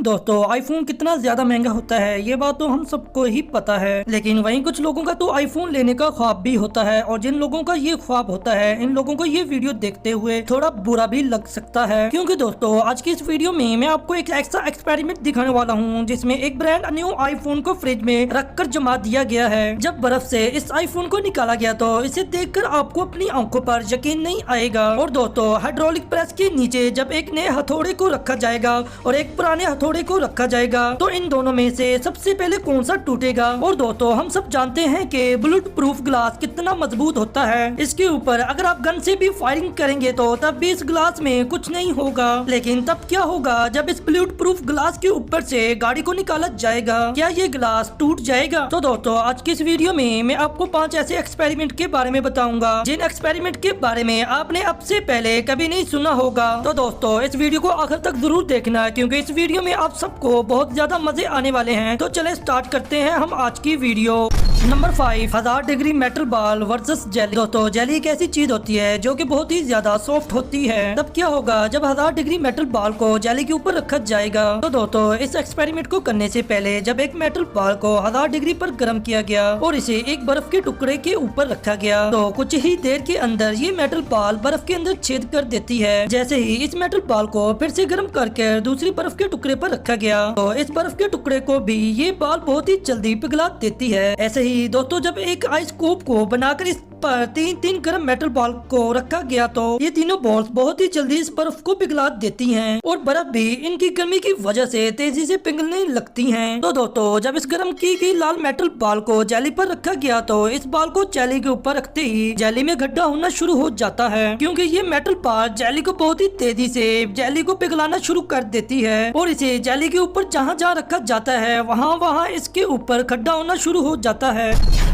दोस्तों आईफोन कितना ज्यादा महंगा होता है ये बात तो हम सबको ही पता है, लेकिन वहीं कुछ लोगों का तो आईफोन लेने का ख्वाब भी होता है और जिन लोगों का ये ख्वाब होता है इन लोगों को ये वीडियो देखते हुए थोड़ा बुरा भी लग सकता है। क्योंकि दोस्तों आज की इस वीडियो में मैं आपको एक ऐसा एक्सपेरिमेंट दिखाने वाला हूँ जिसमें एक ब्रांड न्यू आईफोन को फ्रिज में रखकर जमा दिया गया है। जब बर्फ से इस आईफोन को निकाला गया तो इसे देखकर आपको अपनी आंखों पर यकीन नहीं आएगा। और दोस्तों हाइड्रोलिक प्रेस के नीचे जब एक नए हथौड़े को रखा जाएगा और एक पुराने हथौड़े को रखा जाएगा तो इन दोनों में से सबसे पहले कौन सा टूटेगा। और दोस्तों हम सब जानते हैं कि बुलेट प्रूफ ग्लास कितना मजबूत होता है। इसके ऊपर अगर आप गन से भी फायरिंग करेंगे तो तब भी इस ग्लास में कुछ नहीं होगा, लेकिन तब क्या होगा जब इस बुलेट प्रूफ ग्लास के ऊपर से गाड़ी को निकाला जाएगा, क्या ये ग्लास टूट जाएगा। तो दोस्तों आज की इस वीडियो में मैं आपको 5 ऐसे एक्सपेरिमेंट के बारे में बताऊंगा जिन एक्सपेरिमेंट के बारे में आपने अब से पहले कभी नहीं सुना होगा। तो दोस्तों इस वीडियो को आखिर तक जरूर देखना क्योंकि इस वीडियो में आप सबको बहुत ज्यादा मजे आने वाले हैं। तो चले स्टार्ट करते हैं हम आज की video. Number 5 1000 degree metal ball versus jelly. दोस्तों जेली एक ऐसी चीज होती है जो कि बहुत ही ज्यादा सॉफ्ट होती है। तब क्या होगा जब 1000 डिग्री मेटल बॉल को जेली के ऊपर रखा जाएगा। तो दोस्तों इस एक्सपेरिमेंट को करने से पहले जब एक मेटल बॉल को 1000 डिग्री पर गर्म किया गया और इसे एक बर्फ के टुकड़े के ऊपर रखा गया तो कुछ ही देर के अंदर ये मेटल बॉल बर्फ के अंदर छेद कर देती है। जैसे ही इस मेटल बॉल को फिर से गर्म करके दूसरी बर्फ के टुकड़े पर रखा गया तो इस बर्फ के टुकड़े को भी ये बॉल बहुत ही जल्दी पिघला देती है। ऐसे ही दोस्तों जब एक आइस क्यूब को बनाकर इस पर तीन गर्म मेटल बॉल को रखा गया तो ये तीनों बॉल्स बहुत ही जल्दी इस बर्फ को पिघला देती हैं और बर्फ भी इनकी गर्मी की वजह से तेजी से पिघलने लगती हैं। तो दोस्तों जब इस गर्म की गई लाल मेटल बॉल को जेली पर रखा गया तो इस बॉल को जेली के ऊपर रखते ही जेली में गड्ढा होना शुरू हो जाता है क्योंकि ये मेटल बॉल जेली को बहुत ही तेजी से जेली को पिघलाना शुरू कर देती है और इसे जेली के ऊपर जहाँ जहाँ रखा जाता है वहाँ इसके ऊपर खड्डा होना शुरू हो जाता है।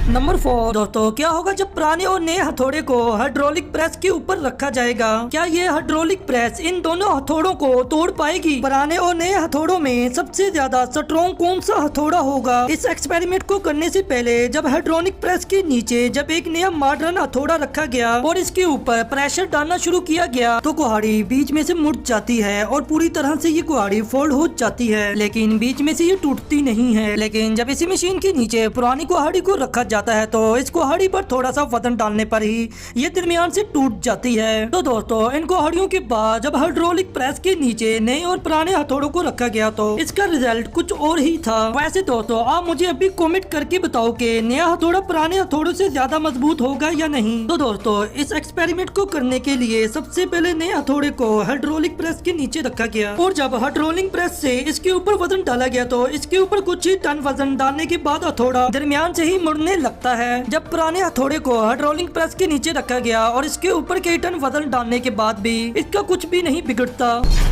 नंबर 4 दोस्तों क्या होगा जब पुराने और नए हथौड़े को हाइड्रोलिक प्रेस के ऊपर रखा जाएगा। क्या ये हाइड्रोलिक प्रेस इन दोनों हथौड़ों को तोड़ पाएगी। पुराने और नए हथौड़ों में सबसे ज्यादा स्ट्रॉन्ग कौन सा हथौड़ा होगा। इस एक्सपेरिमेंट को करने से पहले जब हाइड्रोलिक प्रेस के नीचे जब एक नया मॉडर्न हथौड़ा रखा गया और इसके ऊपर प्रेशर डालना शुरू किया गया तो कुहाड़ी बीच में से मुड़ जाती है और पूरी तरह से ये कुहाड़ी फोल्ड हो जाती है, लेकिन बीच में से ये टूटती नहीं है। लेकिन जब इसी मशीन के नीचे पुरानी कुहाड़ी को रखा जाता है तो इस कुहाड़ी पर थोड़ा सा वजन डालने पर ही ये दरमियान से टूट जाती है। तो दोस्तों इन कुहाड़ियों के बाद जब हाइड्रोलिक प्रेस के नीचे नए और पुराने हथौड़ों को रखा गया तो इसका रिजल्ट कुछ और ही था। वैसे दोस्तों आप मुझे अभी कमेंट करके बताओ कि नया हथौड़ा पुराने हथौड़ों से ज्यादा मजबूत होगा या नहीं। तो दोस्तों इस एक्सपेरिमेंट को करने के लिए सबसे पहले नए हथौड़े को हाइड्रोलिक प्रेस के नीचे रखा गया और जब हाइड्रोलिक प्रेस से इसके ऊपर वजन डाला गया तो इसके ऊपर कुछ ही टन वजन डालने के बाद हथौड़ा दरमियान से ही मुड़ने लगता है। जब पुराने हथौड़े को हाइड्रोलिक प्रेस के नीचे रखा गया और इसके ऊपर कई टन वजन डालने के बाद भी इसका कुछ भी नहीं बिगड़ता।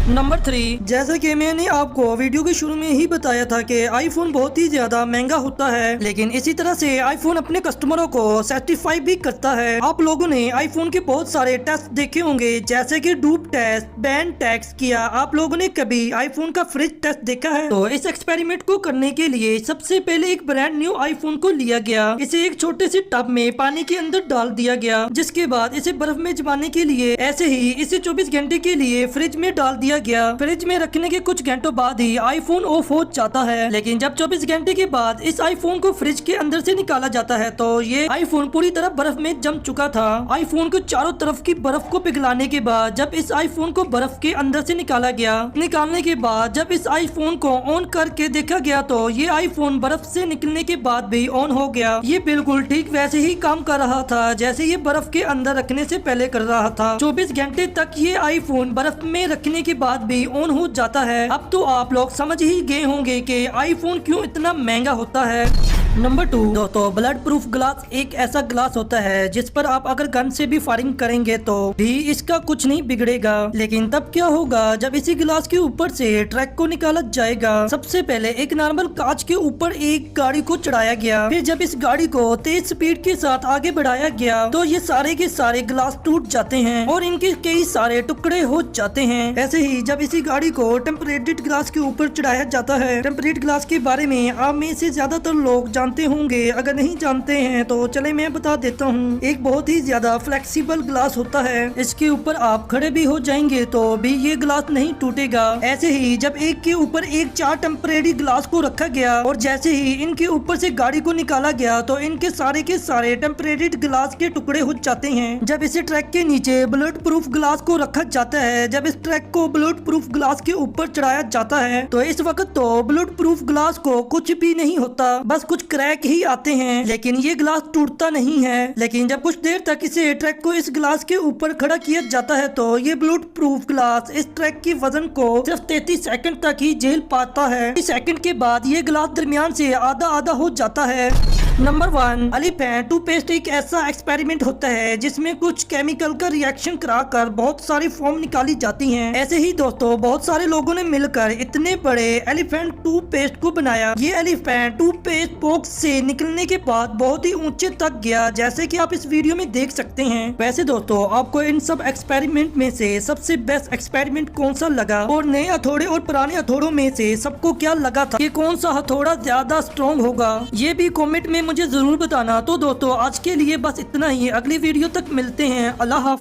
नंबर 3 जैसा कि मैंने आपको वीडियो के शुरू में ही बताया था कि आईफोन बहुत ही ज्यादा महंगा होता है, लेकिन इसी तरह से आईफोन अपने कस्टमरों को सर्टिफाई भी करता है। आप लोगों ने आईफोन के बहुत सारे टेस्ट देखे होंगे जैसे कि डूब टेस्ट, बैंड टेस्ट किया। आप लोगों ने कभी आईफोन का फ्रिज टेस्ट देखा है। तो इस एक्सपेरिमेंट को करने के लिए सबसे पहले एक ब्रांड न्यू आईफोन को लिया गया, इसे एक छोटे से टब में पानी के अंदर डाल दिया गया, जिसके बाद इसे बर्फ में जमाने के लिए ऐसे ही इसे 24 घंटे के लिए फ्रिज में डाल दिया गया। फ्रिज में रखने के कुछ घंटों बाद ही आईफोन ऑफ हो जाता है, लेकिन जब 24 घंटे के बाद इस आईफोन को फ्रिज के अंदर से निकाला जाता है तो ये आईफोन पूरी तरह बर्फ में जम चुका था। आईफोन को चारों तरफ की बर्फ को पिघलाने के बाद जब इस आईफोन को बर्फ के अंदर से निकाला गया, निकालने के बाद जब इस आईफोन को ऑन करके देखा गया तो ये आईफोन बर्फ से निकलने के बाद भी ऑन हो गया। ये बिल्कुल ठीक वैसे ही काम कर रहा था जैसे ये बर्फ के अंदर रखने से पहले कर रहा था। 24 घंटे तक ये आईफोन बर्फ में रखने के बाद भी ऑन हो जाता है। अब तो आप लोग समझ ही गए होंगे कि आईफोन क्यों इतना महंगा होता है। नंबर 2 दोस्तों ब्लड प्रूफ ग्लास एक ऐसा ग्लास होता है जिस पर आप अगर गन से भी फायरिंग करेंगे तो भी इसका कुछ नहीं बिगड़ेगा, लेकिन तब क्या होगा जब इसी ग्लास के ऊपर से ट्रैक को निकाला जाएगा। सबसे पहले एक नॉर्मल कांच के ऊपर एक गाड़ी को चढ़ाया गया, फिर जब इस गाड़ी को तेज स्पीड के साथ आगे बढ़ाया गया तो ये सारे के सारे ग्लास टूट जाते हैं और इनके कई सारे टुकड़े हो जाते हैं। ऐसे ही जब इसी गाड़ी को टेम्परेटेड ग्लास के ऊपर चढ़ाया जाता है, टेम्परेट ग्लास के बारे में आप में से ज्यादातर लोग जानते होंगे, अगर नहीं जानते हैं तो चले मैं बता देता हूँ। एक बहुत ही ज्यादा फ्लेक्सिबल ग्लास होता है, इसके ऊपर आप खड़े भी हो जाएंगे तो भी ये ग्लास नहीं टूटेगा। ऐसे ही जब एक के ऊपर एक 4 टेम्परेरी ग्लास को रखा गया और जैसे ही इनके ऊपर से गाड़ी को निकाला गया तो इनके सारे के सारे टेम्परेरी ग्लास के टुकड़े हो जाते हैं। जब इसे ट्रक के नीचे बुलेट प्रूफ ग्लास को रखा जाता है, जब इस ट्रक को बुलेट प्रूफ ग्लास के ऊपर चढ़ाया जाता है तो इस वक्त तो बुलेट प्रूफ ग्लास को कुछ भी नहीं होता, बस कुछ क्रैक ही आते हैं, लेकिन ये ग्लास टूटता नहीं है। लेकिन जब कुछ देर तक इसे ट्रक को इस ग्लास के ऊपर खड़ा किया जाता है तो ये बुलेट प्रूफ ग्लास इस ट्रक की वजन को सिर्फ 33 सेकंड तक ही झेल पाता है। 30 सेकंड के बाद ये ग्लास दरमियान से आधा आधा हो जाता है। नंबर 1, एलिफेंट टूथपेस्ट एक ऐसा एक्सपेरिमेंट होता है जिसमें कुछ केमिकल का रिएक्शन कराकर बहुत सारी फोम निकाली जाती हैं। ऐसे ही दोस्तों बहुत सारे लोगों ने मिलकर इतने बड़े एलिफेंट टूथपेस्ट को बनाया। ये एलिफेंट टूथपेस्ट बॉक्स से निकलने के बाद बहुत ही ऊंचे तक गया, जैसे कि आप इस वीडियो में देख सकते हैं। वैसे दोस्तों आपको इन सब एक्सपेरिमेंट में से सबसे बेस्ट एक्सपेरिमेंट कौन सा लगा, और नए हथौड़े और पुराने हथौड़ों में से सबको क्या लगा था कि कौन सा हथौड़ा ज्यादा स्ट्रॉन्ग होगा, ये भी कमेंट में मुझे जरूर बताना। तो दोस्तों आज के लिए बस इतना ही, अगली वीडियो तक मिलते हैं। अल्लाह हाफ़िज़।